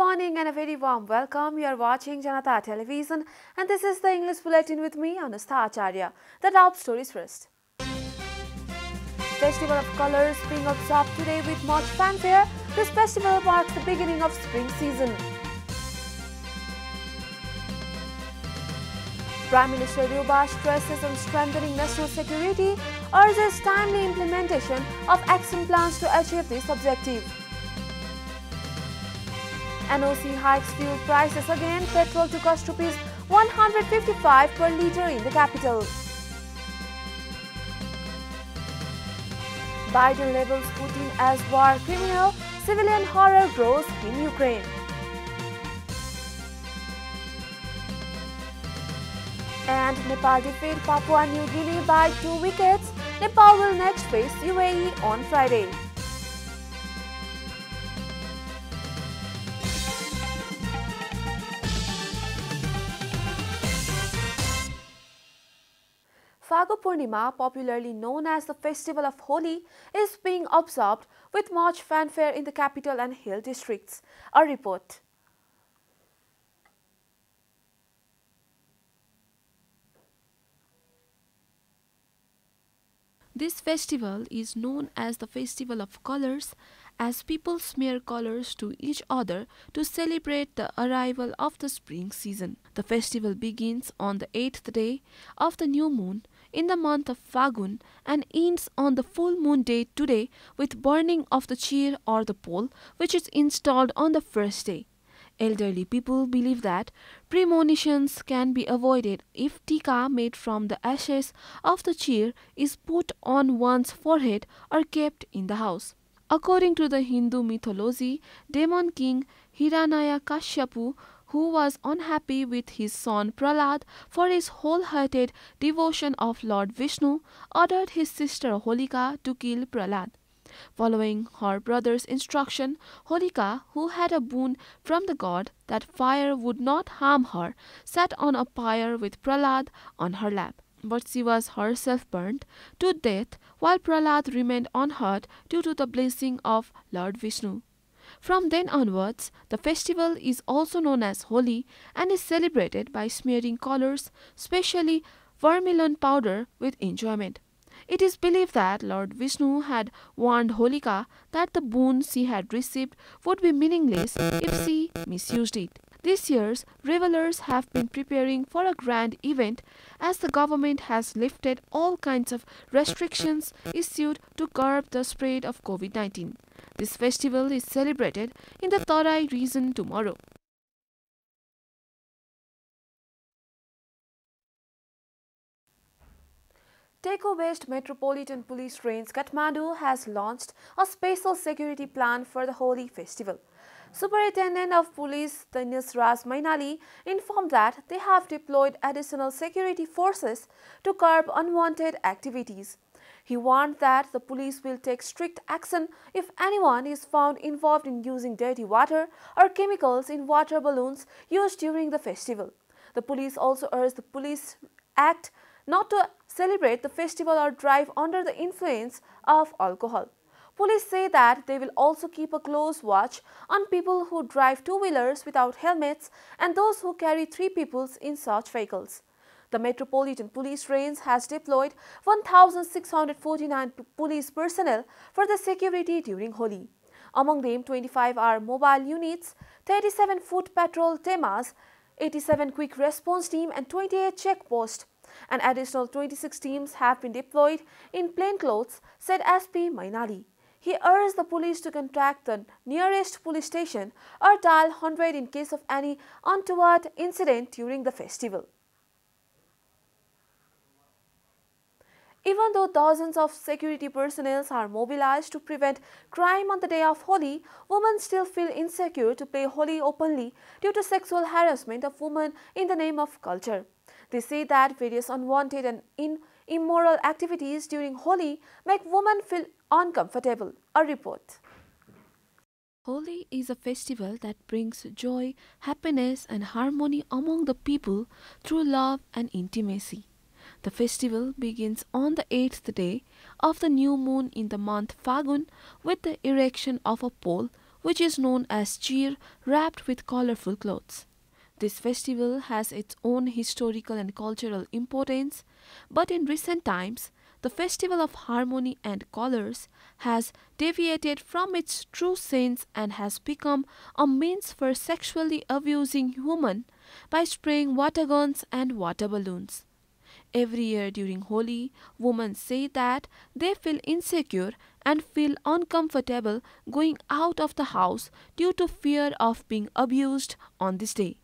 morning and a very warm welcome. You are watching JanataTelevision and this is the English Bulletin with me, Chaitra. The top stories first. Festival of Colors being observed today with much fanfare. This festival marks the beginning of spring season. Prime Minister Ryuba stresses on strengthening national security, urges timely implementation of action plans to achieve this objective. NOC hikes fuel prices again, petrol to cost rupees 155 per litre in the capital. Biden labels Putin as war criminal, civilian horror grows in Ukraine. And Nepal defeat Papua New Guinea by 2 wickets. Nepal will next face UAE on Friday. Phagu Purnima, popularly known as the festival of Holi, is being observed with much fanfare in the capital and hill districts. A report. This festival is known as the Festival of Colors, as people smear colors to each other to celebrate the arrival of the spring season. The festival begins on the 8th day of the new moon in the month of Phagun and ends on the full moon day today with burning of the chair or the pole, which is installed on the first day. Elderly people believe that premonitions can be avoided if tika made from the ashes of the chair is put on one's forehead or kept in the house. According to the Hindu mythology, demon king Hiranyakashipu, who was unhappy with his son Prahlad for his wholehearted devotion of Lord Vishnu, ordered his sister Holika to kill Prahlad. Following her brother's instruction, Holika, who had a boon from the god that fire would not harm her, sat on a pyre with Prahlad on her lap. But she was herself burnt to death while Prahlad remained unhurt due to the blessing of Lord Vishnu. From then onwards, the festival is also known as Holi and is celebrated by smearing colors, especially vermilion powder, with enjoyment. It is believed that Lord Vishnu had warned Holika that the boon she had received would be meaningless if she misused it. This year, revelers have been preparing for a grand event as the government has lifted all kinds of restrictions issued to curb the spread of COVID-19. This festival is celebrated in the Tarai region tomorrow. Teko-based Metropolitan Police Range Kathmandu has launched a special security plan for the Holi festival. Superintendent of Police Tanis Raj Mainali informed that they have deployed additional security forces to curb unwanted activities. He warned that the police will take strict action if anyone is found involved in using dirty water or chemicals in water balloons used during the festival. The police also urged the Police Act not to celebrate the festival or drive under the influence of alcohol. Police say that they will also keep a close watch on people who drive two-wheelers without helmets and those who carry 3 people in such vehicles. The Metropolitan Police Range has deployed 1,649 police personnel for the security during Holi. Among them, 25 are mobile units, 37 foot patrol temas, 87 quick response team and 28 checkposts. An additional 26 teams have been deployed in plainclothes, said SP Mainali. He urged the police to contact the nearest police station or dial 100 in case of any untoward incident during the festival. Even though dozens of security personnel are mobilized to prevent crime on the day of Holi, women still feel insecure to play Holi openly due to sexual harassment of women in the name of culture. They say that various unwanted and immoral activities during Holi make women feel uncomfortable. A report. Holi is a festival that brings joy, happiness and harmony among the people through love and intimacy. The festival begins on the 8th day of the new moon in the month Phagun with the erection of a pole which is known as cheer wrapped with colorful clothes. This festival has its own historical and cultural importance, but in recent times, the festival of harmony and colors has deviated from its true sense and has become a means for sexually abusing women by spraying water guns and water balloons. Every year during Holi, women say that they feel insecure and feel uncomfortable going out of the house due to fear of being abused on this day.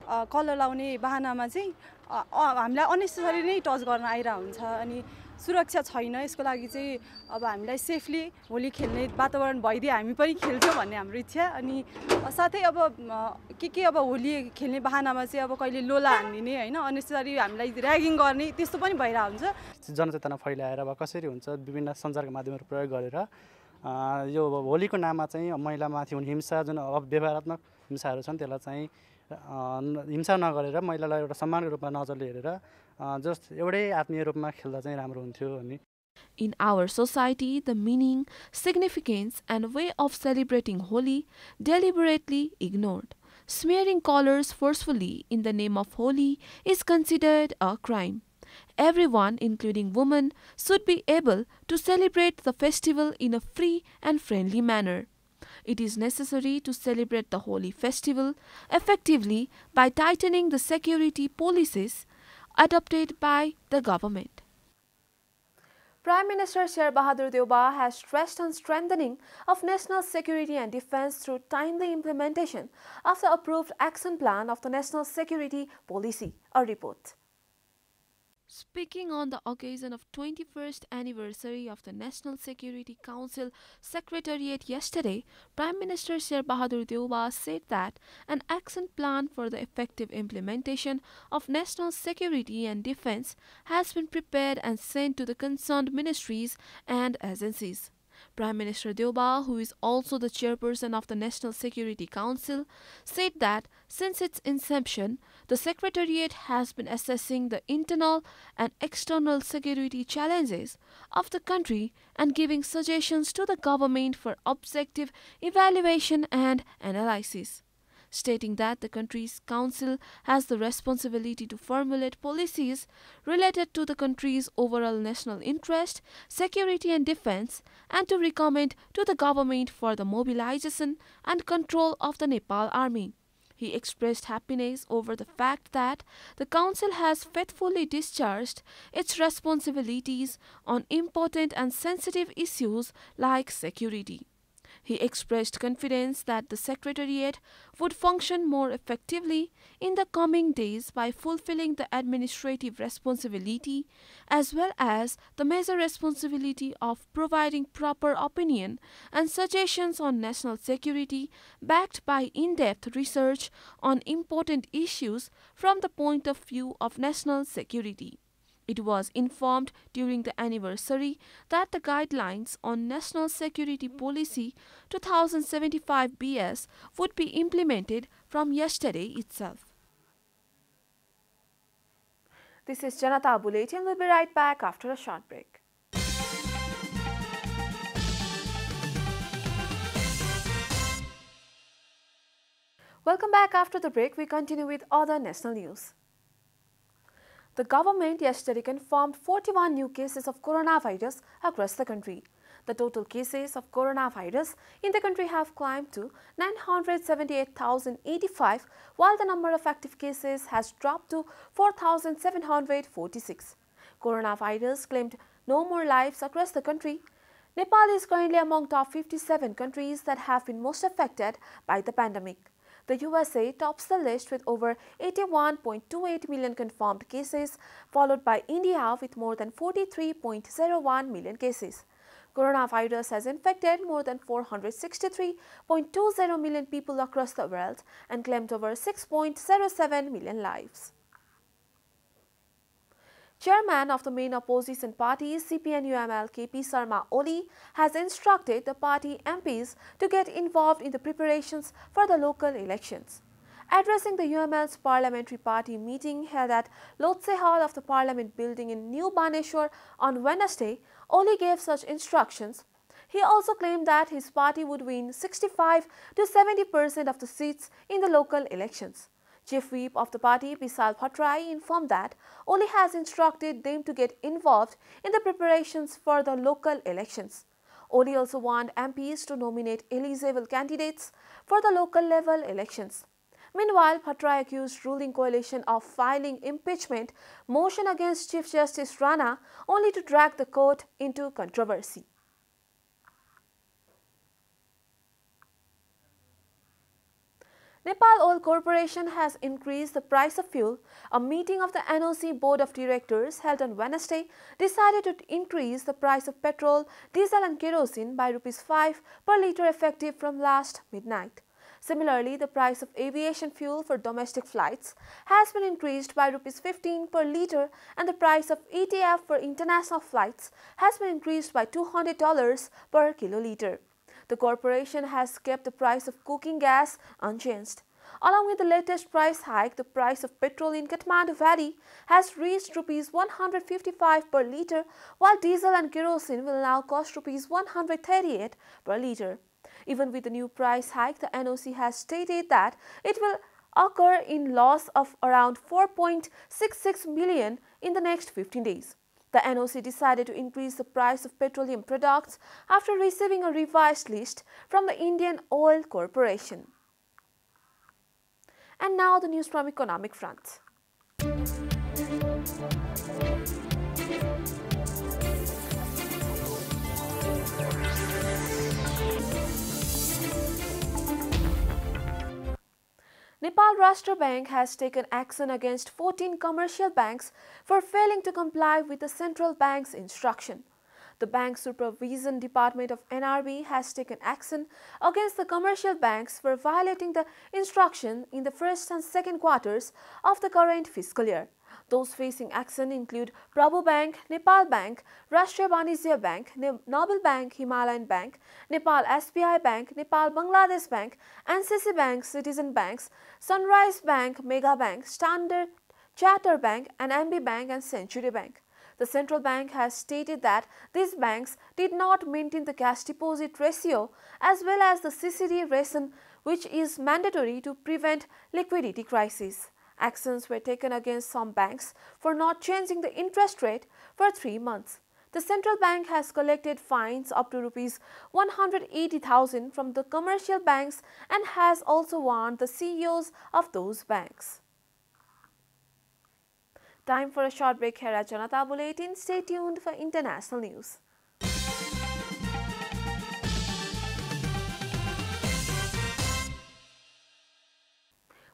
Colour लाउने बहानामा चाहिँ हामीलाई unnecessary नै touch गर्न आइरा हुन्छ अनि सुरक्षा छैन यसको लागि चाहिँ अब हामीलाई सेफली होली खेल्ने वातावरण भइदिए हामी पनि खेल्छौं भन्ने हाम्रो इच्छा अनि साथै अब के अब होली खेल्ने बहानामा चाहिँ अब कहिले लोला हान्दिने हैन अननेसेसरी हामीलाई र्यागिङ गर्ने त्यस्तो पनि भइरा हुन्छ जनचेतना फैलाएर वा कसरी हुन्छ विभिन्न सञ्चारका माध्यमहरु प्रयोग गरेर यो होलीको नाममा चाहिँ महिलामाथि हुने हिंसा जुन व्यवहारात्मक हिंसाहरु छन् त्यसलाई चाहिँ हिंसा नगरेर महिलालाई एउटा सम्मानको रूपमा नजरले हेरेर जस्ट एउटै आत्मीय रूपमा खेल्दा चाहिँ राम्रो हुन्थ्यो अनि In our society, the meaning, significance, and way of celebrating Holi deliberately ignored. Smearing colors forcefully in the name of Holi is considered a crime. Everyone, including women, should be able to celebrate the festival in a free and friendly manner. It is necessary to celebrate the Holi festival effectively by tightening the security policies adopted by the government. Prime Minister Sher Bahadur Deuba has stressed on strengthening of national security and defense through timely implementation of the approved action plan of the National Security Policy. A report. Speaking on the occasion of 21st anniversary of the National Security Council Secretariat yesterday, Prime Minister Sher Bahadur Deuba said that an action plan for the effective implementation of national security and defense has been prepared and sent to the concerned ministries and agencies. Prime Minister Deuba, who is also the chairperson of the National Security Council, said that since its inception, the Secretariat has been assessing the internal and external security challenges of the country and giving suggestions to the government for objective evaluation and analysis. Stating that the country's council has the responsibility to formulate policies related to the country's overall national interest, security and defense, and to recommend to the government for the mobilization and control of the Nepal Army. He expressed happiness over the fact that the council has faithfully discharged its responsibilities on important and sensitive issues like security. He expressed confidence that the Secretariat would function more effectively in the coming days by fulfilling the administrative responsibility as well as the major responsibility of providing proper opinion and suggestions on national security backed by in-depth research on important issues from the point of view of national security. It was informed during the anniversary that the guidelines on National Security Policy 2075 BS would be implemented from yesterday itself. This is Janata Bulletin. We'll be right back after a short break. Welcome back after the break. We continue with other national news. The government yesterday confirmed 41 new cases of coronavirus across the country. The total cases of coronavirus in the country have climbed to 978,085, while the number of active cases has dropped to 4,746. Coronavirus claimed no more lives across the country. Nepal is currently among top 57 countries that have been most affected by the pandemic. The USA tops the list with over 81.28 million confirmed cases, followed by India with more than 43.01 million cases. Coronavirus has infected more than 463.20 million people across the world and claimed over 6.07 million lives. Chairman of the main opposition party CPN-UML KP Sharma Oli has instructed the party MPs to get involved in the preparations for the local elections. Addressing the UML's parliamentary party meeting held at Lotse Hall of the Parliament building in New Baneshwar on Wednesday, Oli gave such instructions. He also claimed that his party would win 65 to 70% of the seats in the local elections. Chief Whip of the party, Bisal Bhattarai, informed that Oli has instructed them to get involved in the preparations for the local elections. Oli also warned MPs to nominate eligible candidates for the local level elections. Meanwhile, Bhattarai accused ruling coalition of filing impeachment motion against Chief Justice Rana only to drag the court into controversy. Nepal Oil Corporation has increased the price of fuel. A meeting of the NOC Board of Directors held on Wednesday decided to increase the price of petrol, diesel and kerosene by Rs5 per litre effective from last midnight. Similarly, the price of aviation fuel for domestic flights has been increased by Rs15 per litre and the price of ETF for international flights has been increased by $200 per kiloliter. The corporation has kept the price of cooking gas unchanged. Along with the latest price hike, the price of petrol in Kathmandu Valley has reached Rs 155 per litre, while diesel and kerosene will now cost Rs 138 per litre. Even with the new price hike, the NOC has stated that it will occur in loss of around 4.66 million in the next 15 days. The NOC decided to increase the price of petroleum products after receiving a revised list from the Indian Oil Corporation. And now the news from economic front. Nepal Rashtra Bank has taken action against 14 commercial banks for failing to comply with the central bank's instruction. The Bank Supervision Department of NRB has taken action against the commercial banks for violating the instruction in the first and second quarters of the current fiscal year. Those facing action include Prabhu Bank, Nepal Bank, Rashtriya Banijya Bank, Noble Bank, Himalayan Bank, Nepal SBI Bank, Nepal Bangladesh Bank, NCC Bank, Citizen Banks, Sunrise Bank, Mega Bank, Standard Chartered Bank, and MB Bank and Century Bank. The central bank has stated that these banks did not maintain the cash deposit ratio as well as the CCD ratio, which is mandatory to prevent liquidity crisis. Actions were taken against some banks for not changing the interest rate for 3 months. The central bank has collected fines up to Rs 180,000 from the commercial banks and has also warned the CEOs of those banks. Time for a short break here at Janata Bulletin. Stay tuned for international news.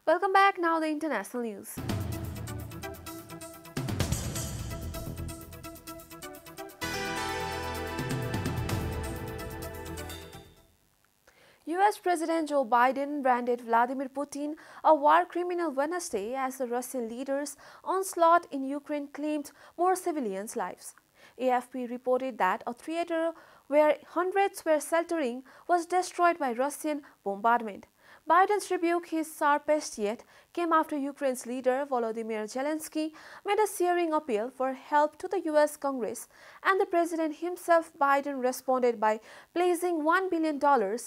Welcome back. Now the international news. US President Joe Biden branded Vladimir Putin a war criminal Wednesday as the Russian leader's onslaught in Ukraine claimed more civilians' lives. AFP reported that a theater where hundreds were sheltering was destroyed by Russian bombardment. Biden's rebuke, his sharpest yet, came after Ukraine's leader Volodymyr Zelensky made a searing appeal for help to the US Congress, and the president himself, Biden, responded by placing $1 billion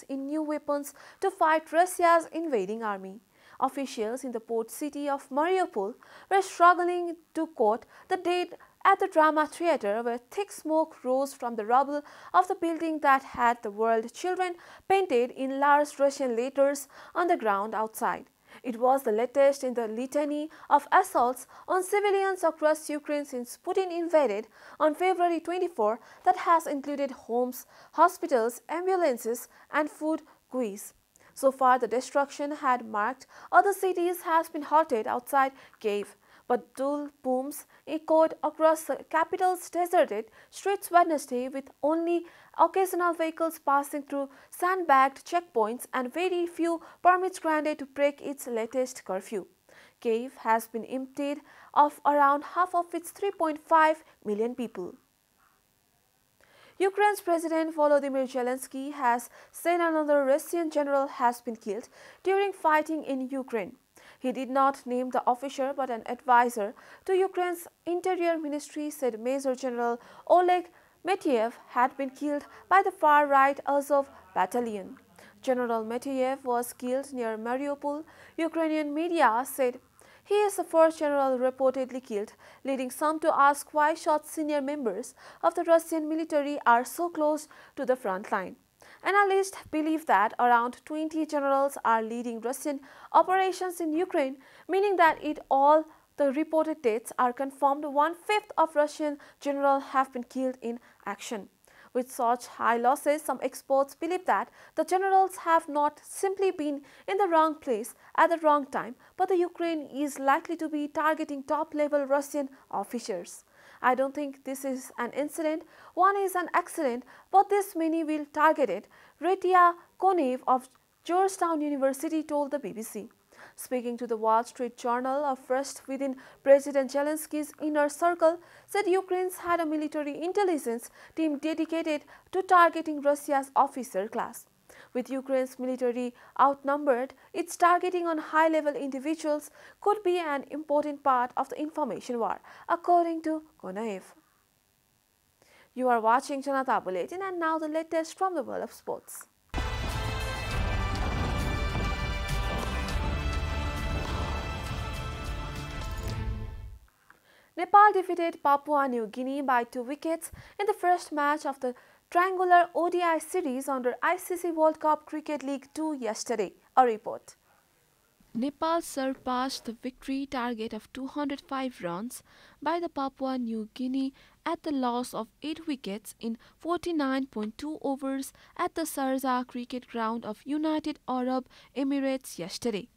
in new weapons to fight Russia's invading army. Officials in the port city of Mariupol were struggling to quote the dead at the drama theater, where thick smoke rose from the rubble of the building that had the word "children" painted in large Russian letters on the ground outside. It was the latest in the litany of assaults on civilians across Ukraine since Putin invaded on February 24 that has included homes, hospitals, ambulances, and food queues. So far, the destruction had marked other cities has been halted outside Kyiv. But dual booms echoed across the capital's deserted streets Wednesday, with only occasional vehicles passing through sandbagged checkpoints and very few permits granted to break its latest curfew. Kyiv has been emptied of around half of its 3.5 million people. Ukraine's President Volodymyr Zelensky has said another Russian general has been killed during fighting in Ukraine. He did not name the officer, but an advisor to Ukraine's Interior Ministry said Major General Oleg Matiev had been killed by the far-right Azov battalion. General Matiev was killed near Mariupol, Ukrainian media said. He is the first general reportedly killed, leading some to ask why such senior members of the Russian military are so close to the front line. Analysts believe that around 20 generals are leading Russian operations in Ukraine, meaning that all the reported deaths are confirmed. One-fifth of Russian generals have been killed in action. With such high losses, some experts believe that the generals have not simply been in the wrong place at the wrong time, but the Ukraine is likely to be targeting top-level Russian officers. I don't think this is an incident, one is an accident, but this many will target it, Retia Konev of Georgetown University told the BBC. Speaking to the Wall Street Journal, a first within President Zelensky's inner circle said Ukraine had a military intelligence team dedicated to targeting Russia's officer class. With Ukraine's military outnumbered, its targeting on high-level individuals could be an important part of the information war, according to Konev. You are watching Janata Bulletin, and now the latest from the world of sports. Nepal defeated Papua New Guinea by 2 wickets in the first match of the triangular ODI series under ICC World Cup Cricket League 2 yesterday. A report. Nepal surpassed the victory target of 205 runs by the Papua New Guinea at the loss of 8 wickets in 49.2 overs at the Sharjah cricket ground of United Arab Emirates yesterday.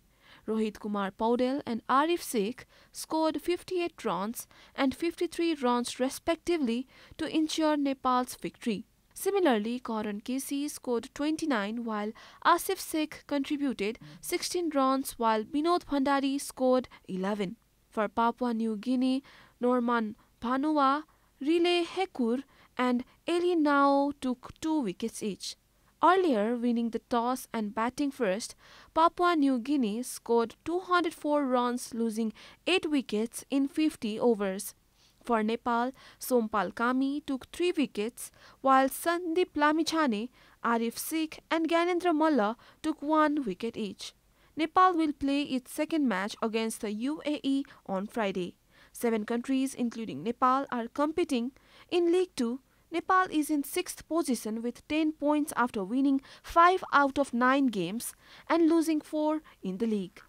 Rohit Kumar Paudel and Arif Sheikh scored 58 runs and 53 runs respectively to ensure Nepal's victory. Similarly, Karan Casey scored 29 while Asif Sheikh contributed 16 runs while Binod Bhandari scored 11. For Papua New Guinea, Norman Bhanua, Rile Hekur and Eli Nao took 2 wickets each. Earlier, winning the toss and batting first, Papua New Guinea scored 204 runs, losing 8 wickets in 50 overs. For Nepal, Sompal Kami took 3 wickets, while Sandeep Lamichhane, Arif Sheikh and Gyanendra Malla took 1 wicket each. Nepal will play its second match against the UAE on Friday. 7 countries, including Nepal, are competing in League 2. Nepal is in 6th position with 10 points after winning 5 out of 9 games and losing 4 in the league.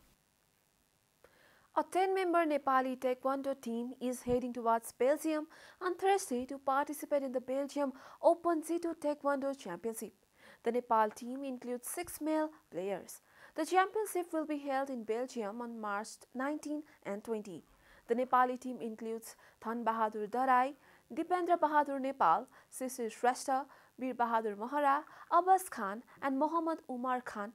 A 10-member Nepali Taekwondo team is heading towards Belgium on Thursday to participate in the Belgium Open G2 Taekwondo Championship. The Nepal team includes 6 male players. The championship will be held in Belgium on March 19 and 20. The Nepali team includes Than Bahadur Darai, Dipendra Bahadur Nepal, Sisir Shrestha, Bir Bahadur Mohara, Abbas Khan and Mohammad Umar Khan.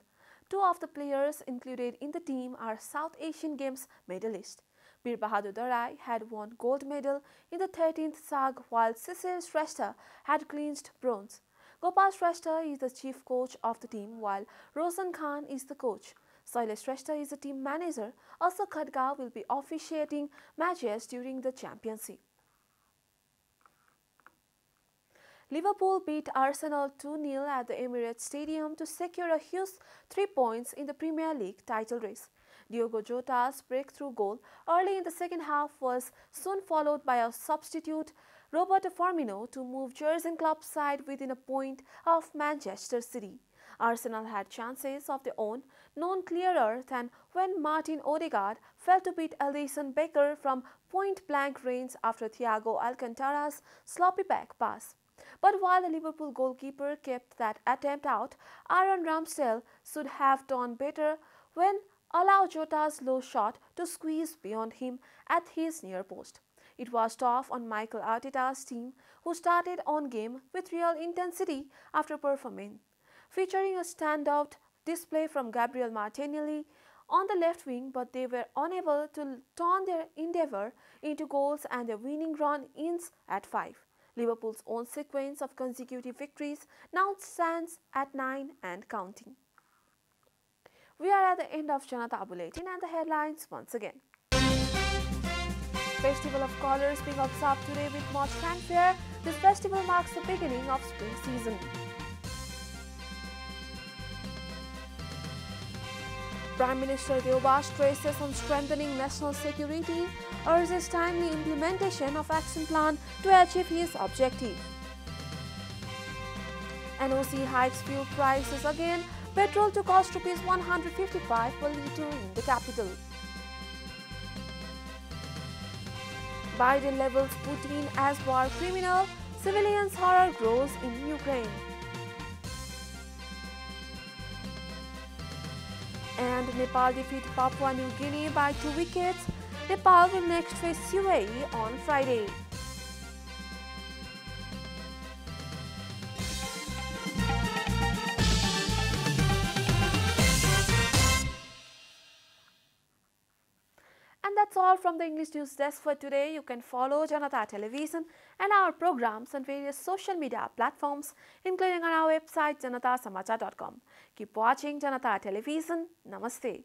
2 of the players included in the team are South Asian Games medalists. Bir Bahadur Darai had won gold medal in the 13th SAG while Sisir Shrestha had clinched bronze. Gopal Shrestha is the chief coach of the team while Roshan Khan is the coach. Shailesh Shrestha is the team manager. Also Khadga will be officiating matches during the championship. Liverpool beat Arsenal 2-0 at the Emirates Stadium to secure a huge 3 points in the Premier League title race. Diogo Jota's breakthrough goal early in the second half was soon followed by a substitute, Roberto Firmino, to move Jurgen Klopp's side within a point of Manchester City. Arsenal had chances of their own, none clearer than when Martin Odegaard failed to beat Alisson Becker from point-blank range after Thiago Alcantara's sloppy back pass. But while the Liverpool goalkeeper kept that attempt out, Aaron Ramsdale should have done better when allowed Jota's low shot to squeeze beyond him at his near post. It was tough on Mikel Arteta's team, who started on game with real intensity after performing, featuring a standout display from Gabriel Martinelli on the left wing, but they were unable to turn their endeavour into goals and their winning run ends at 5. Liverpool's own sequence of consecutive victories now stands at 9 and counting. We are at the end of Janata Bulletin and the headlines once again. Festival of Colors being observed today with much fanfare, this festival marks the beginning of spring season. Prime Minister Deoba stresses on strengthening national security, urges timely implementation of action plan to achieve his objective. NOC hikes fuel prices again, petrol to cost Rs 155 per litre in the capital. Biden labels Putin as war criminal, civilians' horror grows in Ukraine. And Nepal defeat Papua New Guinea by 2 wickets. Nepal will next face UAE on Friday. And that's all from the English News Desk for today. You can follow Janata Television and our programs on various social media platforms, including on our website janatasamachar.com. Keep watching Janata Television. Namaste.